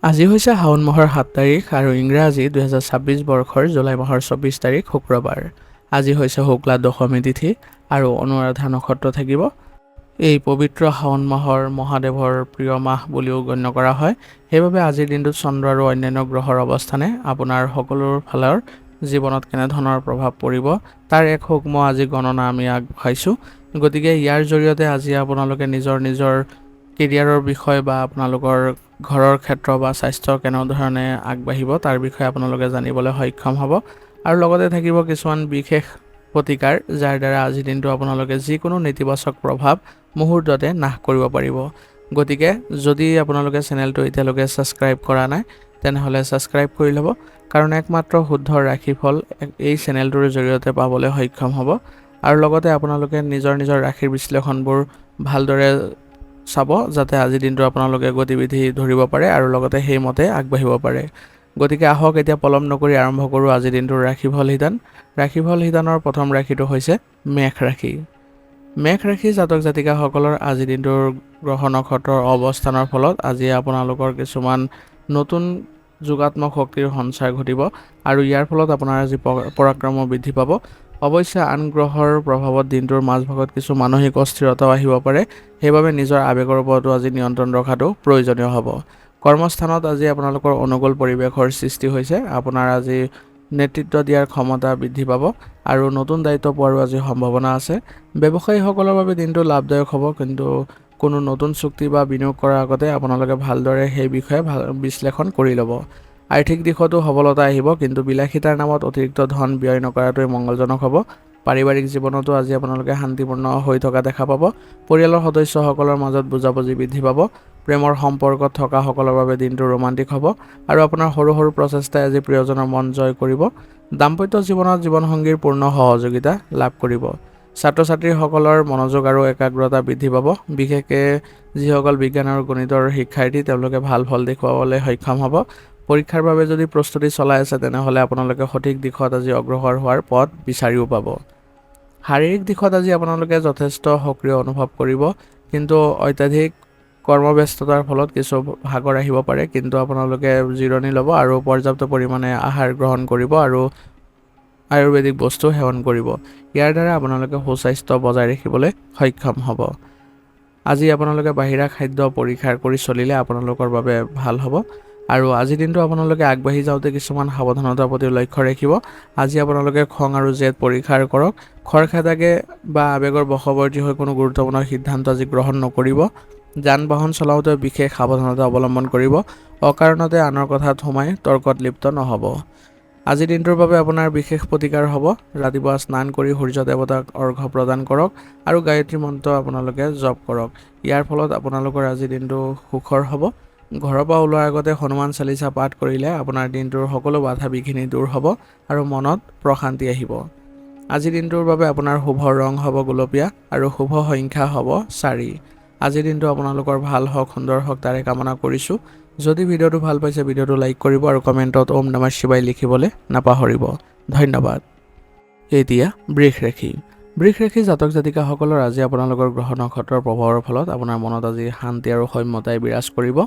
আজি হৈছে শাওণ মাহৰ 7 তাৰিখ আৰু ইংৰাজী 2026 বৰ্ষৰ জুলাই মাহৰ 24 তাৰিখ শুক্ৰবাৰ। আজি হৈছে শুক্লা দশমী তিথি আৰু অনুৰাধা নক্ষত্ৰ থাকিব। এই পবিত্ৰ শাওণ মাহৰ মহাদেৱৰ প্ৰিয় মাহ বুলিও গণ্য কৰা হয়। সেইবাবে আজিৰ দিনটোত চন্দ্ৰ আৰু অন্যান্য গ্ৰহৰ অৱস্থানে আপোনাৰ সকলো ফালৰ জীৱনত কেনেধৰণৰ প্ৰভাৱ পৰিব তাৰ এক সূক্ষ্ম আজি গণনা আমি আগবঢ়াইছোঁ। গতিকে ইয়াৰ জৰিয়তে আজি আপোনালোকে নিজৰ কেৰিয়াৰৰ বিষয় বা আপোনালোকৰ ঘৰৰ ক্ষেত্ৰ বা স্বাস্থ্য কেনেধৰণে আগবাঢ়িব তাৰ বিষয়ে আপোনালোকে জানিবলৈ সক্ষম হ'ব আৰু লগতে থাকিব কিছুমান বিশেষ প্ৰতিকাৰ যাৰ দ্বাৰা আজিৰ দিনটো আপোনালোকে যিকোনো নেতিবাচক প্ৰভাৱ মুহূৰ্ততে নাশ কৰিব পাৰিব। গতিকে যদি আপোনালোকে চেনেলটো এতিয়ালৈকে ছাবস্ক্ৰাইব কৰা নাই তেনেহ'লে ছাবস্ক্ৰাইব কৰি ল'ব, কাৰণ একমাত্ৰ শুদ্ধ ৰাশিফল এই চেনেলটোৰ জৰিয়তে পাবলৈ সক্ষম হ'ব আৰু লগতে আপোনালোকে নিজৰ ৰাশিৰ বিশ্লেষণবোৰ ভালদৰে চাব যাতে আজিৰ দিনটো আপোনালোকে গতিবিধি ধৰিব পাৰে আৰু লগতে সেইমতে আগবাঢ়িব পাৰে। গতিকে আহক এতিয়া পলম নকৰি আৰম্ভ কৰোঁ আজিৰ দিনটোৰ ৰাশিফল সিদ্ধান। ৰাশিফল সিদ্ধানৰ প্ৰথম ৰাশিটো হৈছে মেষ ৰাশি। মেষ ৰাশি জাতক জাতিকাসকলৰ আজিৰ দিনটোৰ গ্ৰহ নক্ষত্ৰৰ অৱস্থানৰ ফলত আজি আপোনালোকৰ কিছুমান নতুন যোগাত্মক শক্তিৰ সঞ্চাৰ ঘটিব আৰু ইয়াৰ ফলত আপোনাৰ আজি পৰাক্ৰমো বৃদ্ধি পাব। অৱশ্যে আন গ্ৰহৰ প্ৰভাৱত দিনটোৰ মাজভাগত কিছু মানসিক অস্থিৰতাও আহিব পাৰে। সেইবাবে নিজৰ আৱেগৰ ওপৰতো আজি নিয়ন্ত্ৰণ ৰখাটো প্ৰয়োজনীয় হ'ব। কৰ্মস্থানত আজি আপোনালোকৰ অনুকূল পৰিৱেশৰ সৃষ্টি হৈছে। আপোনাৰ আজি নেতৃত্ব দিয়াৰ ক্ষমতা বৃদ্ধি পাব আৰু নতুন দায়িত্ব পোৱাৰো আজি সম্ভাৱনা আছে। ব্যৱসায়ীসকলৰ বাবে দিনটো লাভদায়ক হ'ব, কিন্তু কোনো নতুন চুক্তি বা বিনিয়োগ কৰাৰ আগতে আপোনালোকে ভালদৰে সেই বিষয়ে বিশ্লেষণ কৰি ল'ব। আৰ্থিক দিশতো সবলতা আহিব, কিন্তু বিলাসিতাৰ নামত অতিৰিক্ত ধন ব্যয় নকৰাটোৱে মংগলজনক হ'ব। পাৰিবাৰিক জীৱনতো আজি আপোনালোকে শান্তিপূৰ্ণ হৈ থকা দেখা পাব। পৰিয়ালৰ সদস্যসকলৰ মাজত বুজাবুজি বৃদ্ধি পাব। প্ৰেমৰ সম্পৰ্কত থকাসকলৰ বাবে দিনটো ৰোমান্টিক হ'ব আৰু আপোনাৰ সৰু প্ৰচেষ্টাই আজি প্ৰিয়জনৰ মন জয় কৰিব। দাম্পত্য জীৱনত জীৱনসংগীৰ পূৰ্ণ সহযোগিতা লাভ কৰিব। ছাত্ৰ ছাত্ৰীসকলৰ মনোযোগ আৰু একাগ্ৰতা বৃদ্ধি পাব। বিশেষকৈ যিসকল বিজ্ঞান আৰু গণিতৰ শিক্ষাৰ্থী তেওঁলোকে ভাল ফল দেখুৱাবলৈ সক্ষম হ'ব। পৰীক্ষাৰ বাবে যদি প্ৰস্তুতি চলাই আছে তেনেহ'লে আপোনালোকে সঠিক দিশত আজি অগ্ৰসৰ হোৱাৰ পথ বিচাৰিও পাব। শাৰীৰিক দিশত আজি আপোনালোকে যথেষ্ট সক্ৰিয় অনুভৱ কৰিব, কিন্তু অত্যাধিক কৰ্মব্যস্ততাৰ ফলত কিছু ভাগৰ আহিব পাৰে, কিন্তু আপোনালোকে জিৰণি ল'ব আৰু পৰ্যাপ্ত পৰিমাণে আহাৰ গ্ৰহণ কৰিব আৰু আয়ুৰ্বেদিক বস্তু সেৱন কৰিব। ইয়াৰ দ্বাৰা আপোনালোকে সুস্বাস্থ্য বজাই ৰাখিবলৈ সক্ষম হ'ব। আজি আপোনালোকে বাহিৰা খাদ্য পৰিহাৰ কৰি চলিলে আপোনালোকৰ বাবে ভাল হ'ব আৰু আজিৰ দিনটো আপোনালোকে আগবাঢ়ি যাওঁতে কিছুমান সাৱধানতাৰ প্ৰতি লক্ষ্য ৰাখিব। আজি আপোনালোকে খং আৰু জেদ পৰিহাৰ কৰক। খৰখেদাকে বা আৱেগৰ বশৱৰ্তী হৈ কোনো গুৰুত্বপূৰ্ণ সিদ্ধান্ত আজি গ্ৰহণ নকৰিব। যান বাহন চলাওঁতে বিশেষ সাৱধানতা অৱলম্বন কৰিব। অকাৰণতে আনৰ কথাত সোমাই তৰ্কত লিপ্ত নহ'ব। আজিৰ দিনটোৰ বাবে আপোনাৰ বিশেষ প্ৰতিকাৰ হ'ব। ৰাতিপুৱা স্নান কৰি সূৰ্য দেৱতাক অৰ্ঘ্য প্ৰদান কৰক আৰু গায়ত্ৰী মন্ত্ৰ আপোনালোকে জপ কৰক। ইয়াৰ ফলত আপোনালোকৰ আজিৰ দিনটো সুখৰ হ'ব। ঘৰৰ পৰা ওলোৱাৰ আগতে হনুমান চালিচা পাঠ কৰিলে আপোনাৰ দিনটোৰ সকলো বাধা বিঘিনি দূৰ হ'ব আৰু মনত প্ৰশান্তি আহিব। আজিৰ দিনটোৰ বাবে আপোনাৰ শুভ ৰং হ'ব গুলপীয়া আৰু শুভ সংখ্যা হ'ব 4। আজিৰ দিনটো আপোনালোকৰ ভাল হওক, সুন্দৰ হওক তাৰে কামনা কৰিছোঁ। যদি ভিডিঅ'টো ভাল পাইছে ভিডিঅ'টো লাইক কৰিব আৰু কমেণ্টত ওম নমঃ শিৱায় লিখিবলৈ নাপাহৰিব। ধন্যবাদ। এতিয়া বৃষ ৰাশি। বৃষ ৰাশি জাতক জাতিকাসকলৰ আজি আপোনালোকৰ গ্ৰহ নক্ষত্ৰৰ প্ৰভাৱৰ ফলত আপোনাৰ মনত আজি শান্তি আৰু সৌম্যতাই বিৰাজ কৰিব।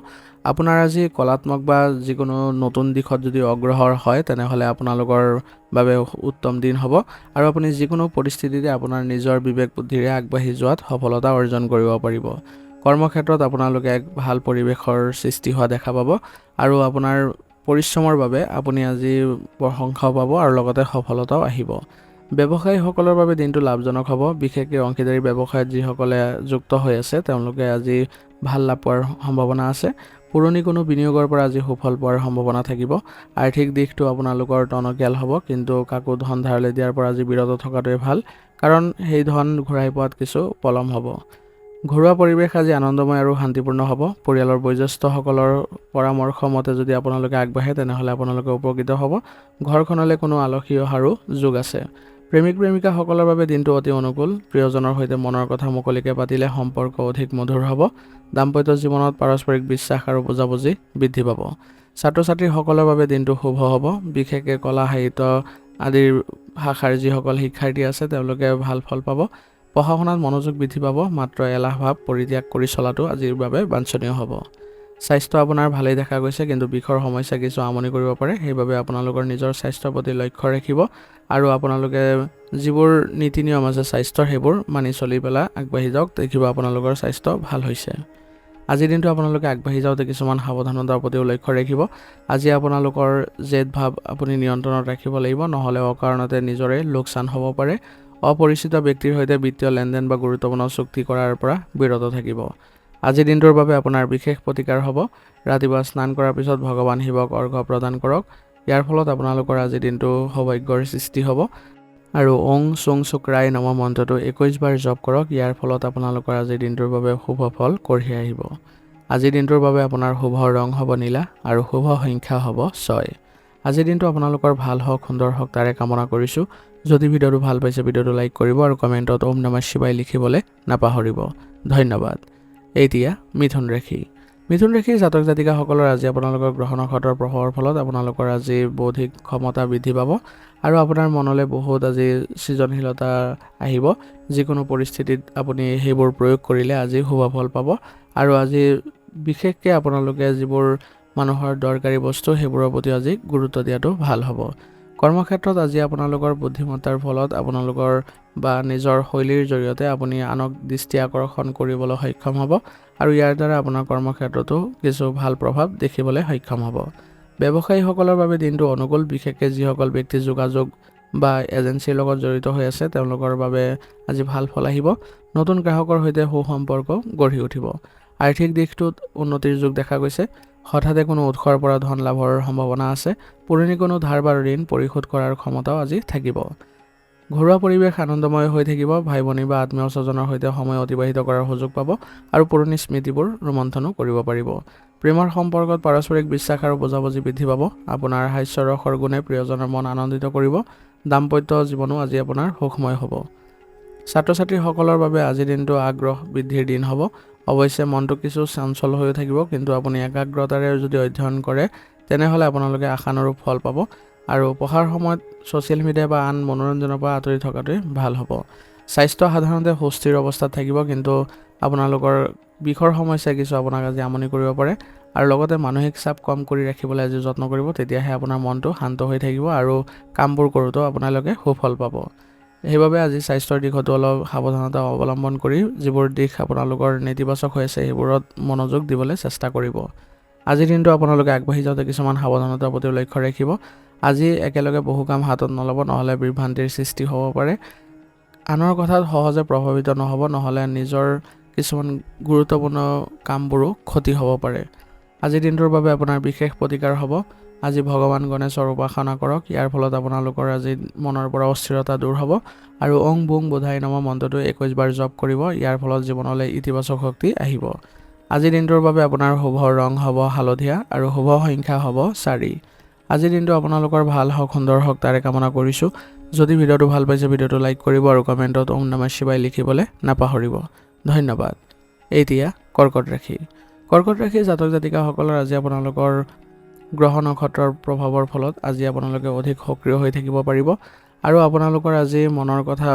আপোনাৰ আজি কলাত্মক বা যিকোনো নতুন দিশত যদি অগ্ৰসৰ হয় তেনেহ'লে আপোনালোকৰ বাবে উত্তম দিন হ'ব আৰু আপুনি যিকোনো পৰিস্থিতিতে আপোনাৰ নিজৰ বিবেক বুদ্ধিৰে আগবাঢ়ি যোৱাত সফলতা অৰ্জন কৰিব পাৰিব। কৰ্মক্ষেত্ৰত আপোনালোকে এক ভাল পৰিৱেশৰ সৃষ্টি হোৱা দেখা পাব আৰু আপোনাৰ পৰিশ্ৰমৰ বাবে আপুনি আজি প্ৰশংসাও পাব আৰু লগতে সফলতাও আহিব। ব্যৱসায়ীসকলৰ বাবে দিনটো লাভজনক হ'ব। বিশেষকৈ অংশীদাৰী ব্যৱসায়ত যিসকলে যুক্ত হৈ আছে তেওঁলোকে আজি ভাল লাভ পোৱাৰ সম্ভাৱনা আছে। পুৰণি কোনো বিনিয়োগৰ পৰা আজি সুফল পোৱাৰ সম্ভাৱনা থাকিব। আৰ্থিক দিশটো আপোনালোকৰ টনকিয়াল হ'ব, কিন্তু কাকো ধন ধাৰলৈ দিয়াৰ পৰা আজি বিৰত থকাটোৱে ভাল, কাৰণ সেই ধন ঘূৰাই পোৱাত কিছু পলম হ'ব। ঘৰুৱা পৰিৱেশ আজি আনন্দময় আৰু শান্তিপূৰ্ণ হ'ব। পৰিয়ালৰ বয়োজ্যেষ্ঠসকলৰ পৰামৰ্শ মতে যদি আপোনালোকে আগবাঢ়ে তেনেহ'লে আপোনালোকে উপকৃত হ'ব। ঘৰখনলৈ কোনো আলহী অহাৰো যোগ আছে। প্ৰেমিক প্ৰেমিকাসকলৰ বাবে দিনটো অতি অনুকূল। প্ৰিয়জনৰ সৈতে মনৰ কথা মুকলিকৈ পাতিলে সম্পৰ্ক অধিক মধুৰ হ'ব। দাম্পত্য জীৱনত পাৰস্পৰিক বিশ্বাস আৰু বুজাবুজি বৃদ্ধি পাব। ছাত্ৰ ছাত্ৰীসকলৰ বাবে দিনটো শুভ হ'ব। বিশেষকৈ কলা সাহিত্য আদিৰ শাখাৰ যিসকল শিক্ষাৰ্থী আছে তেওঁলোকে ভাল ফল পাব। পঢ়া শুনাত মনোযোগ বৃদ্ধি পাব। মাত্ৰ এলাহ ভাৱ পৰিত্যাগ কৰি চলাটো আজিৰ বাবে বাঞ্ছনীয় হ'ব। স্বাস্থ্য আপোনাৰ ভালেই দেখা গৈছে, কিন্তু বিষৰ সমস্যা কিছু আমনি কৰিব পাৰে। সেইবাবে আপোনালোকৰ নিজৰ স্বাস্থ্যৰ প্ৰতি লক্ষ্য ৰাখিব আৰু আপোনালোকে যিবোৰ নীতি নিয়ম আছে স্বাস্থ্যৰ সেইবোৰ মানি চলি পেলাই আগবাঢ়ি যাওক। দেখিব আপোনালোকৰ স্বাস্থ্য ভাল হৈছে। আজিৰ দিনটো আপোনালোকে আগবাঢ়ি যাওঁতে কিছুমান সাৱধানতাৰ প্ৰতিও লক্ষ্য ৰাখিব। আজি আপোনালোকৰ জেদ ভাৱ আপুনি নিয়ন্ত্ৰণত ৰাখিব লাগিব, নহ'লে অকাৰণতে নিজৰে লোকচান হ'ব পাৰে। অপৰিচিত ব্যক্তিৰ সৈতে বিত্তীয় লেনদেন বা গুৰুত্বপূৰ্ণ চুক্তি কৰাৰ পৰা বিৰত থাকিব। আজিৰ দিনটোৰ বাবে আপোনাৰ বিশেষ প্ৰতিকাৰ হ'ব। ৰাতিপুৱা স্নান কৰাৰ পিছত ভগৱান শিৱক অৰ্ঘ্য প্ৰদান কৰক। ইয়াৰ ফলত আপোনালোকৰ আজিৰ দিনটো সৌভাগ্যৰ সৃষ্টি হ'ব। আৰু ওং চুং চুক্ৰাই নম মন্ত্ৰটো 21 বাৰ জপ কৰক। ইয়াৰ ফলত আপোনালোকৰ আজিৰ দিনটোৰ বাবে শুভ ফল কঢ়িয়াই আহিব। আজিৰ দিনটোৰ বাবে আপোনাৰ শুভ ৰং হ'ব নীলা আৰু শুভ সংখ্যা হ'ব 6। আজিৰ দিনটো আপোনালোকৰ ভাল হওক, সুন্দৰ হওক তাৰে কামনা কৰিছোঁ। যদি ভিডিঅ'টো ভাল পাইছে ভিডিঅ'টো লাইক কৰিব আৰু কমেণ্টত ওম নমঃ শিৱায় লিখিবলৈ নাপাহৰিব। ধন্যবাদ। এতিয়া মিথুন ৰাশি। মিথুন ৰাশিৰ জাতক জাতিকাসকলৰ আজি আপোনালোকৰ গ্ৰহ নক্ষত্ৰৰ প্ৰভাৱৰ ফলত আপোনালোকৰ আজি বৌদ্ধিক ক্ষমতা বৃদ্ধি পাব আৰু আপোনাৰ মনলৈ বহুত আজি সৃজনশীলতা আহিব। যিকোনো পৰিস্থিতিত আপুনি সেইবোৰ প্ৰয়োগ কৰিলে আজি শুভ ফল পাব। আৰু আজি বিশেষকৈ আপোনালোকে যিবোৰ মানুহৰ দৰকাৰী বস্তু সেইবোৰৰ প্ৰতি আজি গুৰুত্ব দিয়াটো ভাল হ'ব। কৰ্মক্ষেত্ৰত আজি আপোনালোকৰ বুদ্ধিমত্তাৰ ফলত আপোনালোকৰ বা নিজৰ শৈলীৰ জৰিয়তে আপুনি আনক দৃষ্টি আকৰ্ষণ কৰিবলৈ সক্ষম হ'ব আৰু ইয়াৰ দ্বাৰা আপোনাৰ কৰ্মক্ষেত্ৰতো কিছু ভাল প্ৰভাৱ দেখিবলৈ সক্ষম হ'ব। ব্যৱসায়ীসকলৰ বাবে দিনটো অনুকূল, বিশেষকৈ যিসকল ব্যক্তি যোগাযোগ বা এজেঞ্চিৰ লগত জড়িত হৈ আছে তেওঁলোকৰ বাবে আজি ভাল ফল আহিব। নতুন গ্ৰাহকৰ সৈতে সুসম্পৰ্ক গঢ়ি উঠিব। আৰ্থিক দিশটোত উন্নতিৰ যোগ দেখা গৈছে। হঠাতে কোনো উৎসৰ পৰা ধন লাভৰ সম্ভাৱনা আছে। পুৰণি কোনো ধাৰ বা ঋণ পৰিশোধ কৰাৰ ক্ষমতাও আজি থাকিব। ঘৰুৱা পৰিৱেশ আনন্দময় হৈ থাকিব। ভাই ভনী বা আত্মীয় স্বজনৰ সৈতে সময় অতিবাহিত কৰাৰ সুযোগ পাব আৰু পুৰণি স্মৃতিবোৰ ৰোমন্থনো কৰিব পাৰিব। প্ৰেমৰ সম্পৰ্কত পাৰস্পৰিক বিশ্বাস আৰু বুজাবুজি বৃদ্ধি পাব। আপোনাৰ হাস্যৰসৰ গুণে প্ৰিয়জনৰ মন আনন্দিত কৰিব। দাম্পত্য জীৱনো আজি আপোনাৰ সুখময় হ'ব। ছাত্ৰ ছাত্ৰীসকলৰ বাবে আজিৰ দিনটো আগ্ৰহ বৃদ্ধিৰ দিন হ'ব। অৱশ্যে মনটো কিছু চঞ্চল হৈ থাকিব, কিন্তু আপুনি একাগ্ৰতাৰে যদি অধ্যয়ন কৰে তেনেহ'লে আপোনালোকে আশানুৰূপ ফল পাব। আৰু পঢ়াৰ সময়ত ছ'চিয়েল মিডিয়া বা আন মনোৰঞ্জনৰ পৰা আঁতৰি থকাটোৱে ভাল হ'ব। স্বাস্থ্য সাধাৰণতে সুস্থিৰ অৱস্থাত থাকিব, কিন্তু আপোনালোকৰ বিষৰ সমস্যাই কিছু আপোনাক আজি আমনি কৰিব পাৰে। আৰু লগতে মানসিক চাপ কম কৰি ৰাখিবলৈ আজি যত্ন কৰিব, তেতিয়াহে আপোনাৰ মনটো শান্ত হৈ থাকিব আৰু কামবোৰ কৰোঁতেও আপোনালোকে সুফল পাব। সেইবাবে আজি স্বাস্থ্যৰ দিশতো অলপ সাৱধানতা অৱলম্বন কৰি যিবোৰ দিশ আপোনালোকৰ নেতিবাচক হৈ আছে সেইবোৰত মনোযোগ দিবলৈ চেষ্টা কৰিব। আজিৰ দিনটো আপোনালোকে আগবাঢ়ি যাওঁতে কিছুমান সাৱধানতাৰ প্ৰতি লক্ষ্য ৰাখিব। আজি একেলগে বহু কাম হাতত নল'ব, নহ'লে বিভ্ৰান্তিৰ সৃষ্টি হ'ব পাৰে। আনৰ কথাত সহজে প্ৰভাৱিত নহ'ব, নহ'লে নিজৰ কিছুমান গুৰুত্বপূৰ্ণ কামবোৰো ক্ষতি হ'ব পাৰে। আজিৰ দিনটোৰ বাবে আপোনাৰ বিশেষ প্ৰতিকাৰ হ'ব। আজি ভগৱান গণেশৰ উপাসনা কৰক। ইয়াৰ ফলত আপোনালোকৰ আজি মনৰ পৰা অস্থিৰতা দূৰ হ'ব। আৰু ওং বুং বোধাই নম মন্ত্ৰটো 21 বাৰ জপ কৰিব। ইয়াৰ ফলত জীৱনলৈ ইতিবাচক শক্তি আহিব। আজিৰ দিনটোৰ বাবে আপোনাৰ শুভ ৰং হ'ব হালধীয়া আৰু শুভ সংখ্যা হ'ব 4। আজিৰ দিনটো আপোনালোকৰ ভাল হওক, সুন্দৰ হওক তাৰে কামনা কৰিছোঁ। যদি ভিডিঅ'টো ভাল পাইছে ভিডিঅ'টো লাইক কৰিব আৰু কমেণ্টত ওম নমঃ শিৱায় লিখিবলৈ নাপাহৰিব। ধন্যবাদ। এতিয়া কৰ্কট ৰাশি। কৰ্কট ৰাশিৰ জাতক জাতিকাসকলৰ আজি আপোনালোকৰ গ্ৰহ নক্ষত্ৰৰ প্ৰভাৱৰ ফলত আজি আপোনালোকে অধিক সক্ৰিয় হৈ থাকিব পাৰিব আৰু আপোনালোকৰ আজি মনৰ কথা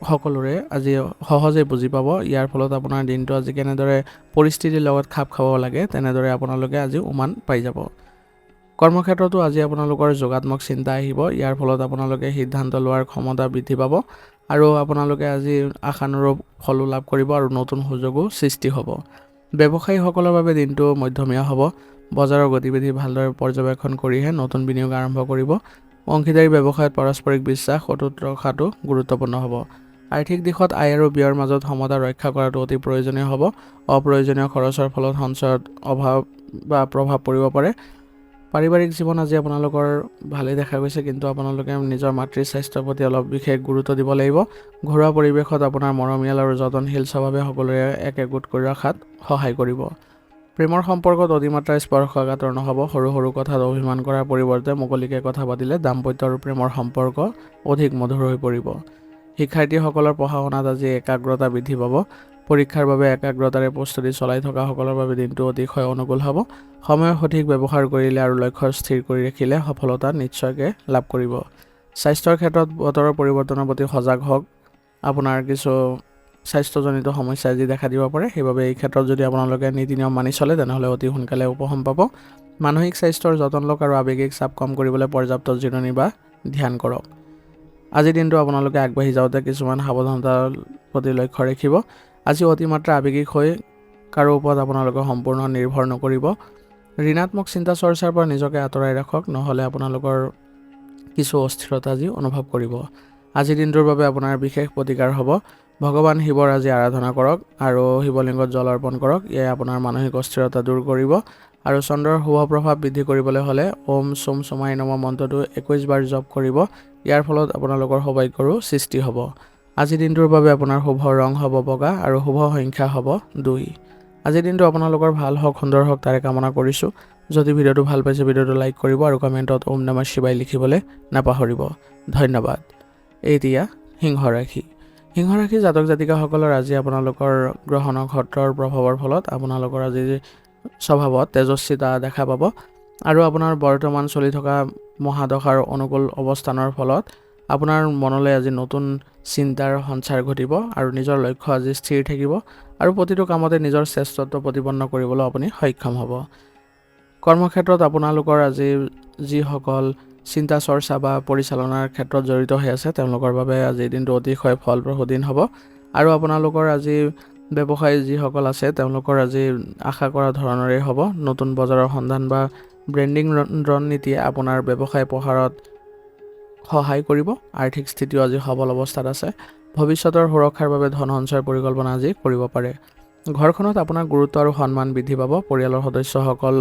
সকলোৰে আজি সহজে বুজি পাব। ইয়াৰ ফলত আপোনাৰ দিনটো আজি কেনেদৰে পৰিস্থিতিৰ লগত খাপ খাব লাগে তেনেদৰে আপোনালোকে আজি উমান পাই যাব। কৰ্মক্ষেত্ৰতো আজি আপোনালোকৰ যোগাত্মক চিন্তা আহিব। ইয়াৰ ফলত আপোনালোকে সিদ্ধান্ত লোৱাৰ ক্ষমতা বৃদ্ধি পাব আৰু আপোনালোকে আজি আশানুৰূপ ফলো লাভ কৰিব আৰু নতুন সুযোগো সৃষ্টি হ'ব। ব্যৱসায়ীসকলৰ বাবে দিনটো মধ্যমীয়া হ'ব। বজাৰৰ গতিবিধি ভালদৰে পৰ্যবেক্ষণ কৰিহে নতুন বিনিয়োগ আৰম্ভ কৰিব। অংশীদাৰী ব্যৱসায়ত পাৰস্পৰিক বিশ্বাস অটুট ৰখাটো গুৰুত্বপূৰ্ণ হ'ব। আৰ্থিক দিশত আয় আৰু ব্যয়ৰ মাজত সমতা ৰক্ষা কৰাটো অতি প্ৰয়োজনীয় হ'ব। অপ্ৰয়োজনীয় খৰচৰ ফলত সঞ্চয়ত অভাৱ বা প্ৰভাৱ পৰিব পাৰে। পাৰিবাৰিক জীৱন আজি আপোনালোকৰ ভালেই দেখা গৈছে, কিন্তু আপোনালোকে নিজৰ মাতৃৰ স্বাস্থ্যৰ প্ৰতি অলপ বিশেষ গুৰুত্ব দিব লাগিব। ঘৰুৱা পৰিৱেশত আপোনাৰ মৰমীয়াল আৰু যতনশীল স্বভাৱে সকলোৰে একগোট কৰি ৰখাত সহায় কৰিব। প্ৰেমৰ সম্পৰ্কত অতিমাত্ৰা স্পৰ্শকাতৰ নহ'ব। সৰু সৰু কথাত অভিমান কৰাৰ পৰিৱৰ্তে মুকলিকে কথা পাতিলে দাম্পত্য আৰু প্ৰেমৰ সম্পৰ্ক অধিক মধুৰ হৈ পৰিব। শিক্ষাৰ্থীসকলৰ পঢ়া শুনাত আজি একাগ্ৰতা বৃদ্ধি পাব। পৰীক্ষাৰ বাবে একাগ্ৰতাৰে প্ৰস্তুতি চলাই থকাসকলৰ বাবে দিনটো অতিশয় অনুকূল হ'ব। সময়ৰ সঠিক ব্যৱহাৰ কৰিলে আৰু লক্ষ্য স্থিৰ কৰি ৰাখিলে সফলতা নিশ্চয়কৈ লাভ কৰিব। স্বাস্থ্যৰ ক্ষেত্ৰত বতৰৰ পৰিৱৰ্তনৰ প্ৰতি সজাগ হওক। আপোনাৰ কিছু স্বাস্থ্যজনিত সমস্যা আজি দেখা দিব পাৰে। সেইবাবে এই ক্ষেত্ৰত যদি আপোনালোকে নীতি নিয়ম মানি চলে তেনেহ'লে অতি সোনকালে উপশম পাব। মানসিক স্বাস্থ্যৰ যতন লওক আৰু আৱেগিক চাপ কম কৰিবলৈ পৰ্যাপ্ত জিৰণি বা ধ্যান কৰক। আজিৰ দিনটো আপোনালোকে আগবাঢ়ি যাওঁতে কিছুমান সাৱধানতাৰ প্ৰতি লক্ষ্য ৰাখিব। আজি অতিমাত্ৰা আৱেগিক হৈ কাৰো ওপৰত আপোনালোকে সম্পূৰ্ণ নিৰ্ভৰ নকৰিব। ঋণাত্মক চিন্তা চৰ্চাৰ পৰা নিজকে আঁতৰাই ৰাখক, নহ'লে আপোনালোকৰ কিছু অস্থিৰতা আজি অনুভৱ কৰিব। আজিৰ দিনটোৰ বাবে আপোনাৰ বিশেষ প্ৰতিকাৰ হ'ব। ভগৱান শিৱৰ আজি আৰাধনা কৰক আৰু শিৱলিংগত জল অৰ্পণ কৰক। ইয়ে আপোনাৰ মানসিক অস্থিৰতা দূৰ কৰিব। আৰু চন্দ্ৰৰ শুভ প্ৰভাৱ বৃদ্ধি কৰিবলৈ হ'লে ওম চোম চমাই নম মন্ত্ৰটো 21 বাৰ জপ কৰিব। ইয়াৰ ফলত আপোনালোকৰ সৌভাগ্যৰো সৃষ্টি হ'ব। আজিৰ দিনটোৰ বাবে আপোনাৰ শুভ ৰং হ'ব বগা আৰু শুভ সংখ্যা হ'ব 2। আজিৰ দিনটো আপোনালোকৰ ভাল হওক, সুন্দৰ হওক তাৰে কামনা কৰিছোঁ। যদি ভিডিঅ'টো ভাল পাইছে ভিডিঅ'টো লাইক কৰিব আৰু কমেণ্টত ওম নমঃ শিৱায় লিখিবলৈ নাপাহৰিব। ধন্যবাদ। এতিয়া সিংহ ৰাশি। সিংহ ৰাশি জাতক জাতিকাসকলৰ আজি আপোনালোকৰ গ্ৰহ নক্ষত্ৰৰ প্ৰভাৱৰ ফলত আপোনালোকৰ আজি স্বভাৱত তেজস্বিতা দেখা পাব আৰু আপোনাৰ বৰ্তমান চলি থকা মহাদশাৰ অনুকূল অৱস্থানৰ ফলত আপোনাৰ মনলৈ আজি নতুন চিন্তাৰ সঞ্চাৰ ঘটিব আৰু নিজৰ লক্ষ্য আজি স্থিৰ থাকিব আৰু প্ৰতিটো কামতে নিজৰ শ্ৰেষ্ঠত্ব প্ৰতিপন্ন কৰিবলৈ আপুনি সক্ষম হ'ব। কৰ্মক্ষেত্ৰত আপোনালোকৰ আজি যিসকল চিন্তা চৰ্চা বা পৰিচালনাৰ ক্ষেত্ৰত জড়িত হৈ আছে তেওঁলোকৰ বাবে আজিৰ দিনটো অতিশয় ফলপ্ৰসূ দিন হ'ব আৰু আপোনালোকৰ আজি ব্যৱসায়ী যিসকল আছে তেওঁলোকৰ আজি আশা কৰা ধৰণৰে হ'ব। নতুন বজাৰৰ সন্ধান বা ব্ৰেণ্ডিং ৰণনীতিয়ে আপোনাৰ ব্যৱসায় প্ৰসাৰত সহায় কৰিব। আৰ্থিক স্থিতিও আজি সবল অৱস্থাত আছে। ভৱিষ্যতৰ সুৰক্ষাৰ বাবে ধন সঞ্চয়ৰ পৰিকল্পনা আজি কৰিব পাৰে। ঘৰখনত আপোনাৰ গুৰুত্ব আৰু সন্মান বৃদ্ধি পাব। পৰিয়ালৰ সদস্যসকল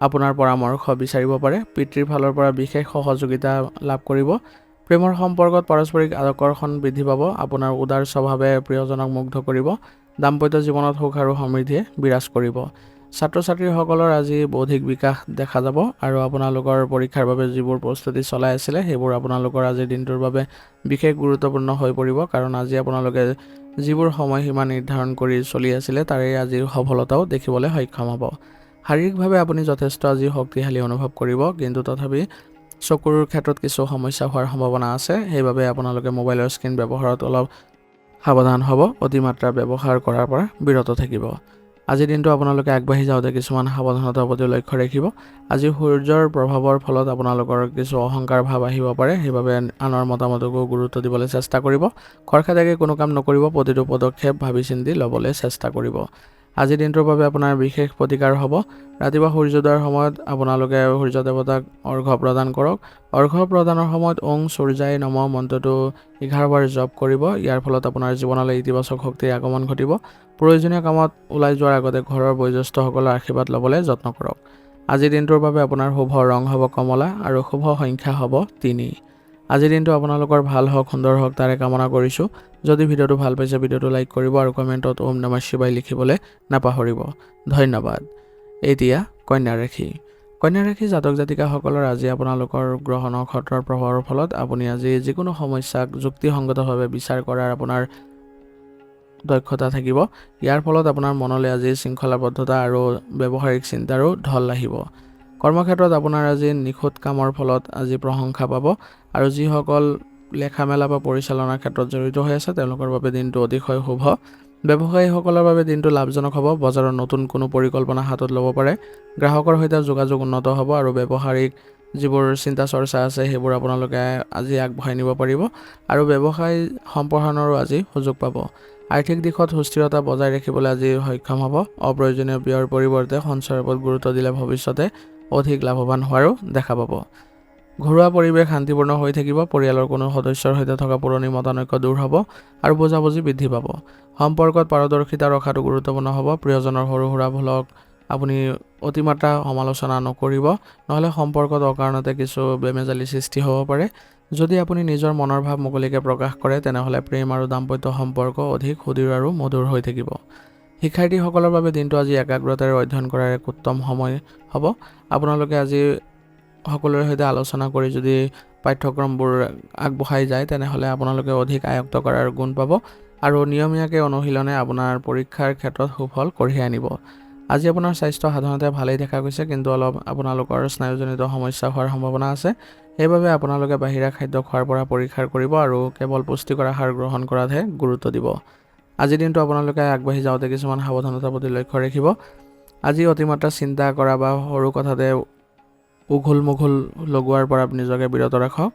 আপোনাৰ পৰামৰ্শ বিচাৰিব পাৰে। পিতৃৰ ফালৰ পৰা বিশেষ সহযোগিতা লাভ কৰিব। প্ৰেমৰ সম্পৰ্কত পাৰস্পৰিক আকৰ্ষণ বৃদ্ধি পাব। আপোনাৰ উদাৰ স্বভাৱে প্ৰিয়জনক মুগ্ধ কৰিব। দাম্পত্য জীৱনত সুখ আৰু সমৃদ্ধিয়ে বিৰাজ কৰিব। ছাত্ৰ ছাত্ৰীসকলৰ আজি বৌদ্ধিক বিকাশ দেখা যাব আৰু আপোনালোকৰ পৰীক্ষাৰ বাবে যিবোৰ প্ৰস্তুতি চলাই আছিলে সেইবোৰ আপোনালোকৰ আজিৰ দিনটোৰ বাবে বিশেষ গুৰুত্বপূৰ্ণ হৈ পৰিব, কাৰণ আজি আপোনালোকে যিবোৰ সময়সীমা নিৰ্ধাৰণ কৰি চলি আছিলে তাৰে আজিৰ সফলতাও দেখিবলৈ সক্ষম হ'ব। শাৰীৰিকভাৱে আপুনি যথেষ্ট আজি শক্তিশালী অনুভৱ কৰিব, কিন্তু তথাপি চকুৰ ক্ষেত্ৰত কিছু সমস্যা হোৱাৰ সম্ভাৱনা আছে। সেইবাবে আপোনালোকে মোবাইলৰ স্ক্ৰীণ ব্যৱহাৰত অলপ সাৱধান হ'ব। অতিমাত্ৰা ব্যৱহাৰ কৰাৰ পৰা বিৰত থাকিব। আজিৰ দিনটো আপোনালোকে আগবাঢ়ি যাওঁতে কিছুমান সাৱধানতাৰ প্ৰতি লক্ষ্য ৰাখিব। আজি সূৰ্যৰ প্ৰভাৱৰ ফলত আপোনালোকৰ কিছু অহংকাৰ ভাৱ আহিব পাৰে, সেইবাবে আনৰ মতামতকো গুৰুত্ব দিবলৈ চেষ্টা কৰিব। খৰখেদাকে কোনো কাম নকৰিব। প্ৰতিটো পদক্ষেপ ভাবি চিন্তি ল'বলৈ চেষ্টা কৰিব। আজিৰ দিনটোৰ বাবে আপোনাৰ বিশেষ প্ৰতিকাৰ হ'ব। ৰাতিপুৱা সূৰ্যোদয়ৰ সময়ত আপোনালোকে সূৰ্য দেৱতাক অৰ্ঘ্য প্ৰদান কৰক। অৰ্ঘ্য প্ৰদানৰ সময়ত ওং সূৰ্যায় নমঃ মন্ত্ৰটো 11 বাৰ জপ কৰিব। ইয়াৰ ফলত আপোনাৰ জীৱনলৈ ইতিবাচক শক্তিৰ আগমন ঘটিব। প্ৰয়োজনীয় কামত ওলাই যোৱাৰ আগতে ঘৰৰ বয়োজ্যেষ্ঠসকলৰ আশীৰ্বাদ ল'বলৈ যত্ন কৰক। আজিৰ দিনটোৰ বাবে আপোনাৰ শুভ ৰং হ'ব কমলা আৰু শুভ সংখ্যা হ'ব 3। আজিৰ দিনটো আপোনালোকৰ ভাল হওক, সুন্দৰ হওক তাৰে কামনা কৰিছোঁ। যদি ভিডিঅ'টো ভাল পাইছে ভিডিঅ'টো লাইক কৰিব আৰু কমেণ্টত ওম নমঃ শিৱায় লিখিবলৈ নাপাহৰিব। ধন্যবাদ। এতিয়া কন্যা ৰাশি। কন্যা ৰাশি জাতক জাতিকাসকলৰ আজি আপোনালোকৰ গ্ৰহ নক্ষত্ৰৰ প্ৰভাৱৰ ফলত আপুনি আজি যিকোনো সমস্যাক যুক্তিসংগতভাৱে বিচাৰ কৰাৰ আপোনাৰ দক্ষতা থাকিব। ইয়াৰ ফলত আপোনাৰ মনলৈ আজি শৃংখলাবদ্ধতা আৰু ব্যৱহাৰিক চিন্তাৰো ঢল আহিব। কৰ্মক্ষেত্ৰত আপোনাৰ আজি নিখুঁত কামৰ ফলত আজি প্ৰশংসা পাব আৰু যিসকল লেখা মেলা বা পৰিচালনাৰ ক্ষেত্ৰত জড়িত হৈ আছে তেওঁলোকৰ বাবে দিনটো অতিশয় শুভ। ব্যৱসায়ীসকলৰ বাবে দিনটো লাভজনক হ'ব। বজাৰৰ নতুন কোনো পৰিকল্পনা হাতত ল'ব পাৰে। গ্ৰাহকৰ সৈতে যোগাযোগ উন্নত হ'ব আৰু ব্যৱহাৰিক যিবোৰ চিন্তা চৰ্চা আছে সেইবোৰ আপোনালোকে আজি আগবঢ়াই নিব পাৰিব আৰু ব্যৱসায় সম্প্ৰসাৰণৰো আজি সুযোগ পাব। আৰ্থিক দিশত সুস্থিৰতা বজাই ৰাখিবলৈ আজি সক্ষম হ'ব। অপ্ৰয়োজনীয় ব্যয়ৰ পৰিৱৰ্তে সঞ্চয়ৰ ওপৰত গুৰুত্ব দিলে ভৱিষ্যতে অধিক লাভৱান হোৱাৰো দেখা পাব। ঘৰুৱা পৰিৱেশ শান্তিপূৰ্ণ হৈ থাকিব। পৰিয়ালৰ কোনো সদস্যৰ সৈতে থকা পুৰণি মতানৈক্য দূৰ হ'ব আৰু বুজাবুজি বৃদ্ধি পাব। সম্পৰ্কত পাৰদৰ্শিতা ৰখাটো গুৰুত্বপূৰ্ণ হ'ব। প্ৰিয়জনৰ সৰু সুৰা ভুলক আপুনি অতিমাত্ৰা সমালোচনা নকৰিব, নহ'লে সম্পৰ্কত অকাৰণতে কিছু বেমেজালি সৃষ্টি হ'ব পাৰে। যদি আপুনি নিজৰ মনৰ ভাৱ মুকলিকৈ প্ৰকাশ কৰে তেনেহ'লে প্ৰেম আৰু দাম্পত্য সম্পৰ্ক অধিক সুদৃঢ় আৰু মধুৰ হৈ থাকিব। শিক্ষাৰ্থীসকলৰ বাবে দিনটো আজি একাগ্ৰতাৰে অধ্যয়ন কৰাৰ এক উত্তম সময় হ'ব। আপোনালোকে আজি সকলোৰে সৈতে আলোচনা কৰি যদি পাঠ্যক্ৰমবোৰ আগবঢ়াই যায় তেনেহ'লে আপোনালোকে অধিক আয়ত্ত কৰাৰ গুণ পাব আৰু নিয়মীয়াকৈ অনুশীলনে আপোনাৰ পৰীক্ষাৰ ক্ষেত্ৰত সুফল কঢ়িয়াই আনিব। আজি আপোনাৰ স্বাস্থ্য সাধাৰণতে ভালেই দেখা গৈছে, কিন্তু অলপ আপোনালোকৰ স্নায়ুজনিত সমস্যা হোৱাৰ সম্ভাৱনা আছে। সেইবাবে আপোনালোকে বাহিৰা খাদ্য খোৱাৰ পৰা পৰিহাৰ কৰিব আৰু কেৱল পুষ্টিকৰ আহাৰ গ্ৰহণ কৰাতহে গুৰুত্ব দিব। আজিৰ দিনটো আপোনালোকে আগবাঢ়ি যাওঁতে কিছুমান সাৱধানতাৰ প্ৰতি লক্ষ্য ৰাখিব। আজি অতিমাত্ৰা চিন্তা কৰা বা সৰু কথাতে উঘুল মুঘুল লগোৱাৰ পৰা নিজকে বিৰত ৰাখক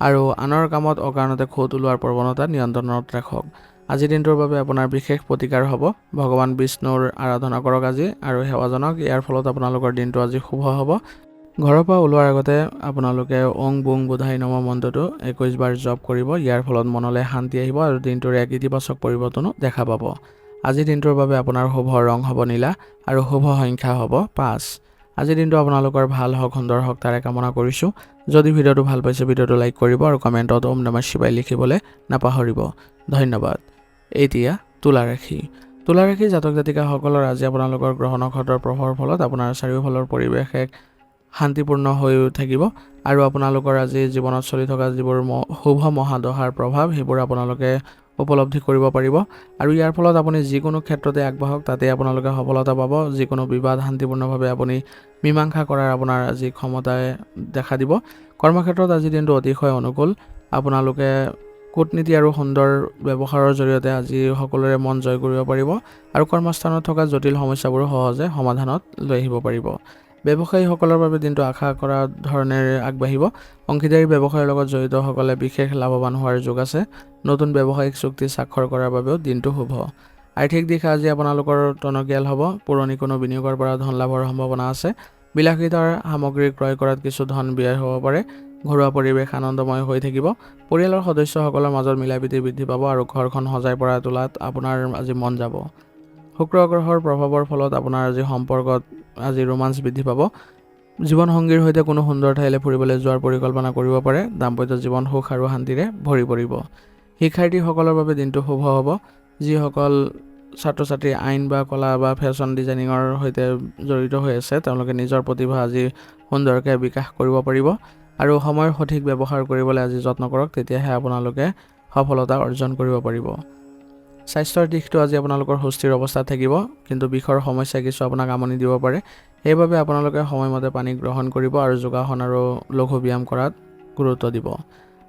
আৰু আনৰ কামত অকাৰণতে খুঁত ওলোৱাৰ প্ৰৱণতা নিয়ন্ত্ৰণত ৰাখক। আজিৰ দিনটোৰ বাবে আপোনাৰ বিশেষ প্ৰতিকাৰ হ'ব। ভগৱান বিষ্ণুৰ আৰাধনা কৰক আজি আৰু সেৱা জনাওক। ইয়াৰ ফলত আপোনালোকৰ দিনটো আজি শুভ হ'ব। ঘৰৰ পৰা ওলোৱাৰ আগতে আপোনালোকে ওং বুং বুধাই নম মন্ত্ৰটো 21 বাৰ জপ কৰিব। ইয়াৰ ফলত মনলৈ শান্তি আহিব আৰু দিনটোৰ এক ইতিবাচক পৰিৱৰ্তনো দেখা পাব। আজিৰ দিনটোৰ বাবে আপোনাৰ শুভ ৰং হ'ব নীলা আৰু শুভ সংখ্যা হ'ব 5। আজিৰ দিনটো আপোনালোকৰ ভাল হওক, সুন্দৰ হওক তাৰে কামনা কৰিছোঁ। যদি ভিডিঅ'টো ভাল পাইছে ভিডিঅ'টো লাইক কৰিব আৰু কমেণ্টত ওম নমঃ শিৱায় লিখিবলৈ নাপাহৰিব। ধন্যবাদ। এতিয়া তুলা ৰাশি জাতক জাতিকাসকলৰ আজি আপোনালোকৰ গ্ৰহ নক্ষত্ৰৰ প্ৰভাৱৰ ফলত আপোনাৰ চাৰিওফালৰ পৰিৱেশ এক শান্তিপূৰ্ণ হৈ থাকিব আৰু আপোনালোকৰ আজি জীৱনত চলি থকা যিবোৰ শুভ মহাদশাৰ প্ৰভাৱ সেইবোৰ আপোনালোকে উপলব্ধি কৰিব পাৰিব আৰু ইয়াৰ ফলত আপুনি যিকোনো ক্ষেত্ৰতে আগবাঢ়ক তাতে আপোনালোকে সফলতা পাব। যিকোনো বিবাদ শান্তিপূৰ্ণভাৱে আপুনি মীমাংসা কৰাৰ আপোনাৰ আজি ক্ষমতাই দেখা দিব। কৰ্মক্ষেত্ৰত আজি দিনটো অতিশয় অনুকূল। আপোনালোকে কূটনীতি আৰু সুন্দৰ ব্যৱহাৰৰ জৰিয়তে আজি সকলোৰে মন জয় কৰিব পাৰিব আৰু কৰ্মস্থানত থকা জটিল সমস্যাবোৰ সহজে সমাধানত লৈ আহিব পাৰিব। ব্যৱসায়ীসকলৰ বাবে দিনটো আশা কৰা ধৰণেৰে আগবাঢ়িব। অংশীদাৰী ব্যৱসায়ৰ লগত জড়িতসকলে বিশেষ লাভৱান হোৱাৰ যোগ আছে। নতুন ব্যৱসায়িক চুক্তি স্বাক্ষৰ কৰাৰ বাবেও দিনটো শুভ। আৰ্থিক দিশ আজি আপোনালোকৰ টনকিয়াল হ'ব। পুৰণি কোনো বিনিয়োগৰ পৰা ধন লাভৰ সম্ভাৱনা আছে। বিলাসিতাৰ সামগ্ৰী ক্ৰয় কৰাত কিছু ধন ব্যয় হ'ব পাৰে। ঘৰুৱা পৰিৱেশ আনন্দময় হৈ থাকিব। পৰিয়ালৰ সদস্যসকলৰ মাজত মিলাপ্ৰীতি বৃদ্ধি পাব আৰু ঘৰখন সজাই পৰাই তোলাত আপোনাৰ আজি মন যাব। শুক্ৰ গ্ৰহৰ প্ৰভাৱৰ ফলত আপোনাৰ আজি সম্পৰ্কত আজি ৰোমাঞ্চ বৃদ্ধি পাব। জীৱনসংগীৰ সৈতে কোনো সুন্দৰ ঠাইলৈ ফুৰিবলৈ যোৱাৰ পৰিকল্পনা কৰিব পাৰে। দাম্পত্য জীৱন সুখ আৰু শান্তিৰে ভৰি পৰিব। শিক্ষাৰ্থীসকলৰ বাবে দিনটো শুভ হ'ব। যিসকল ছাত্ৰ ছাত্ৰী আইন বা কলা বা ফেশ্বন ডিজাইনিঙৰ সৈতে জড়িত হৈ আছে তেওঁলোকে নিজৰ প্ৰতিভা আজি সুন্দৰকৈ বিকাশ কৰিব পাৰিব আৰু সময়ৰ সঠিক ব্যৱহাৰ কৰিবলৈ আজি যত্ন কৰক, তেতিয়াহে আপোনালোকে সফলতা অৰ্জন কৰিব পাৰিব। স্বাস্থ্যৰ দিশটো আজি আপোনালোকৰ সুস্থিৰ অৱস্থাত থাকিব, কিন্তু বিষৰ সমস্যাই কিছু আপোনাক আমনি দিব পাৰে। সেইবাবে আপোনালোকে সময়মতে পানী গ্ৰহণ কৰিব আৰু যোগাসন আৰু লঘু ব্যায়াম কৰাত গুৰুত্ব দিব।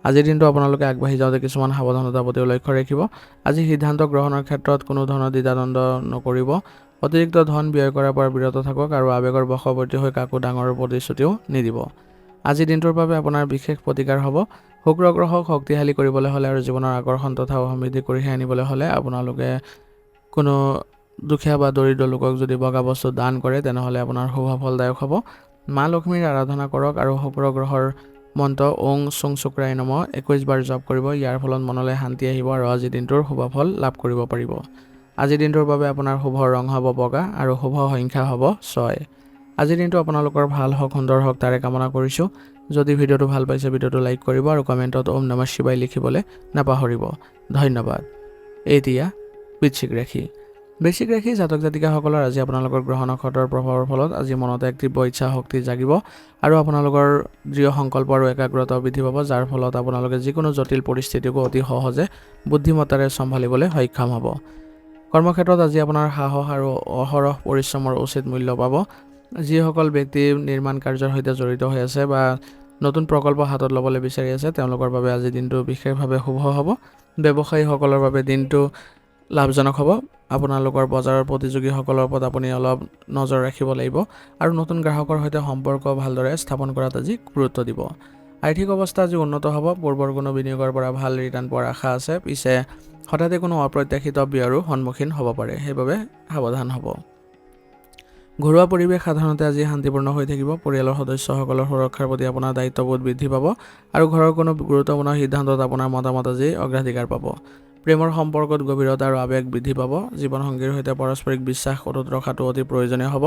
আজিৰ দিনটো আপোনালোকে আগবাঢ়ি যাওঁতে কিছুমান সাৱধানতাৰ প্ৰতি লক্ষ্য ৰাখিব। আজি সিদ্ধান্ত গ্ৰহণৰ ক্ষেত্ৰত কোনো ধৰণৰ দ্বিধাদ্বন্দ্ব নকৰিব। অতিৰিক্ত ধন ব্যয় কৰাৰ পৰা বিৰত থাকক আৰু আৱেগৰ বশৱৰ্তী হৈ কাকো ডাঙৰ প্ৰতিশ্ৰুতিও নিদিব। আজিৰ দিনটোৰ বাবে আপোনাৰ বিশেষ প্ৰতিকাৰ হ'ব। শুক্ৰ গ্ৰহক শক্তিশালী কৰিবলৈ হ'লে আৰু জীৱনৰ আকৰ্ষণ তথা সমৃদ্ধি কঢ়িয়াই আনিবলৈ হ'লে আপোনালোকে কোনো দুখীয়া বা দৰিদ্ৰ লোকক যদি বগা বস্তু দান কৰে তেনেহ'লে আপোনাৰ শুভ ফলদায়ক হ'ব। মা লক্ষ্মীৰ আৰাধনা কৰক আৰু শুক্ৰ গ্ৰহৰ মন্ত্ৰ ওং চুং শুক্ৰায় নমঃ 21 বাৰ জপ কৰিব। ইয়াৰ ফলত মনলৈ শান্তি আহিব আৰু আজিৰ দিনটোৰ শুভ ফল লাভ কৰিব পাৰিব। আজিৰ দিনটোৰ বাবে আপোনাৰ শুভ ৰং হ'ব বগা আৰু শুভ সংখ্যা হ'ব 6। আজিৰ দিনটো আপোনালোকৰ ভাল হওক, সুন্দৰ হওক তাৰে কামনা কৰিছোঁ। যদি ভিডিঅ'টো ভাল পাইছে ভিডিঅ'টো লাইক কৰিব আৰু কমেণ্টত ওম নমঃ শিৱায় লিখিবলৈ নাপাহৰিব। ধন্যবাদ। এতিয়া বৃশ্চিক ৰাশি জাতক জাতিকাসকলৰ আজি আপোনালোকৰ গ্ৰহ নক্ষত্ৰৰ প্ৰভাৱৰ ফলত আজি মনত এক তীব্ৰ ইচ্ছা শক্তি জাগিব আৰু আপোনালোকৰ দৃঢ় সংকল্প আৰু একাগ্ৰতা বৃদ্ধি পাব, যাৰ ফলত আপোনালোকে যিকোনো জটিল পৰিস্থিতিকো অতি সহজে বুদ্ধিমত্তাৰে চম্ভালিবলৈ সক্ষম হ'ব। কৰ্মক্ষেত্ৰত আজি আপোনাৰ সাহস আৰু অহৰহ পৰিশ্ৰমৰ উচিত মূল্য পাব। যিসকল ব্যক্তি নিৰ্মাণ কাৰ্যৰ সৈতে জড়িত হৈ আছে বা নতুন প্ৰকল্প হাতত ল'বলৈ বিচাৰি আছে তেওঁলোকৰ বাবে আজি দিনটো বিশেষভাৱে শুভ হ'ব। ব্যৱসায়ীসকলৰ বাবে দিনটো লাভজনক হ'ব। আপোনালোকৰ বজাৰৰ প্ৰতিযোগীসকলৰ ওপৰত আপুনি অলপ নজৰ ৰাখিব লাগিব আৰু নতুন গ্ৰাহকৰ সৈতে সম্পৰ্ক ভালদৰে স্থাপন কৰাত আজি গুৰুত্ব দিব। আৰ্থিক অৱস্থা আজি উন্নত হ'ব। পূৰ্বৰ কোনো বিনিয়োগৰ পৰা ভাল ৰিটাৰ্ণ পোৱাৰ আশা আছে। পিছে হঠাতে কোনো অপ্ৰত্যাশিত ব্যয়ৰো সন্মুখীন হ'ব পাৰে, সেইবাবে সাৱধান হ'ব। ঘৰুৱা পৰিৱেশ সাধাৰণতে আজি শান্তিপূৰ্ণ হৈ থাকিব। পৰিয়ালৰ সদস্যসকলৰ সুৰক্ষাৰ প্ৰতি আপোনাৰ দায়িত্ববোধ বৃদ্ধি পাব আৰু ঘৰৰ কোনো গুৰুত্বপূৰ্ণ সিদ্ধান্তত আপোনাৰ মতামত আজি অগ্ৰাধিকাৰ পাব। প্ৰেমৰ সম্পৰ্কত গভীৰতা আৰু আৱেগ বৃদ্ধি পাব। জীৱনসংগীৰ সৈতে পাৰস্পৰিক বিশ্বাস অটুট ৰখাটো অতি প্ৰয়োজনীয় হ'ব।